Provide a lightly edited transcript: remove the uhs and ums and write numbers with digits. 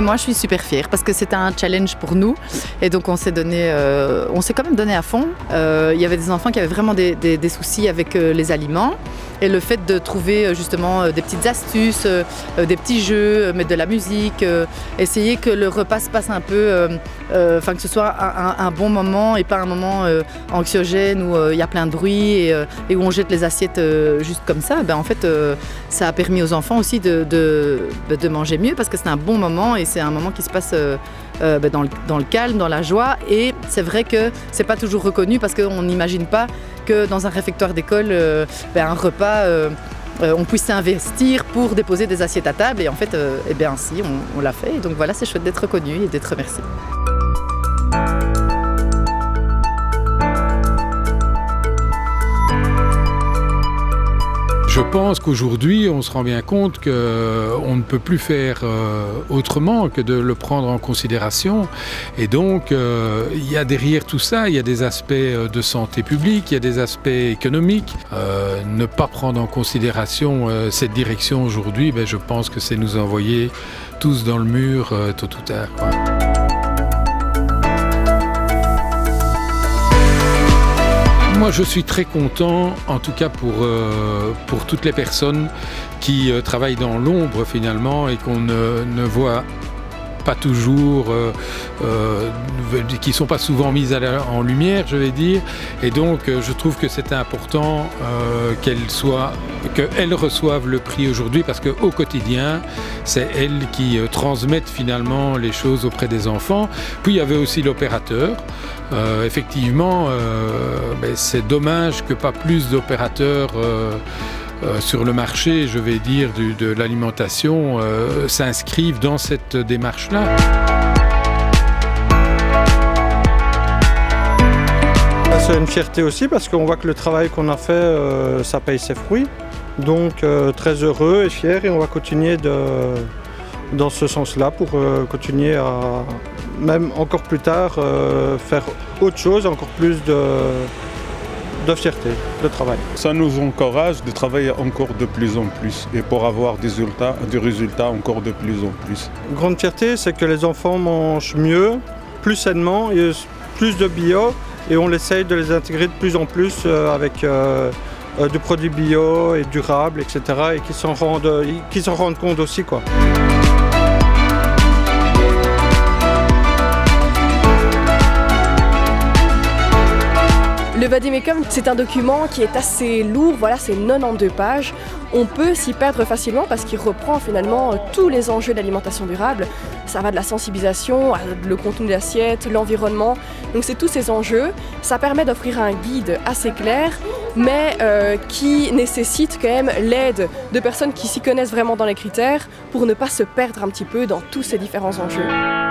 Moi, je suis super fière parce que c'était un challenge pour nous et donc on s'est quand même donné à fond. Il y avait des enfants qui avaient vraiment des soucis avec les aliments et le fait de trouver justement des petites astuces, des petits jeux, mettre de la musique, essayer que le repas se passe un peu, que ce soit un bon moment et pas un moment anxiogène où il y a plein de bruit et où on jette les assiettes juste comme ça. En fait, ça a permis aux enfants aussi de manger mieux parce que c'est un bon moment et c'est un moment qui se passe dans le calme, dans la joie. Et c'est vrai que c'est pas toujours reconnu parce qu'on n'imagine pas que dans un réfectoire d'école, un repas, on puisse s'investir pour déposer des assiettes à table. Et en fait, si, on l'a fait. Et donc voilà, c'est chouette d'être reconnu et d'être remercié. Je pense qu'aujourd'hui, on se rend bien compte qu'on ne peut plus faire autrement que de le prendre en considération. Et donc, il y a derrière tout ça, il y a des aspects de santé publique, il y a des aspects économiques. Ne pas prendre en considération cette direction aujourd'hui, je pense que c'est nous envoyer tous dans le mur tôt ou tard, quoi. Moi, je suis très content, en tout cas pour toutes les personnes qui travaillent dans l'ombre finalement et qu'on ne voit pas toujours, qui ne sont pas souvent mises en lumière, je vais dire. Et donc, je trouve que c'est important qu'elles reçoivent le prix aujourd'hui parce qu'au quotidien, c'est elles qui transmettent finalement les choses auprès des enfants. Puis, il y avait aussi l'opérateur. Effectivement, c'est dommage que pas plus d'opérateurs sur le marché, je vais dire, de l'alimentation s'inscrivent dans cette démarche-là. C'est une fierté aussi parce qu'on voit que le travail qu'on a fait, ça paye ses fruits. Donc très heureux et fier et on va continuer dans ce sens-là pour continuer à, même encore plus tard, faire autre chose, encore plus de fierté, de travail. Ça nous encourage de travailler encore de plus en plus et pour avoir des résultats encore de plus en plus. Une grande fierté, c'est que les enfants mangent mieux, plus sainement, et plus de bio et on essaye de les intégrer de plus en plus avec de produits bio et durables, etc. et qu'ils s'en rendent compte aussi, quoi. Le Vademecum, c'est un document qui est assez lourd, voilà, c'est 92 pages. On peut s'y perdre facilement parce qu'il reprend finalement tous les enjeux d'alimentation durable. Ça va de la sensibilisation, le contenu de l'assiette, l'environnement. Donc c'est tous ces enjeux. Ça permet d'offrir un guide assez clair, mais qui nécessite quand même l'aide de personnes qui s'y connaissent vraiment dans les critères pour ne pas se perdre un petit peu dans tous ces différents enjeux.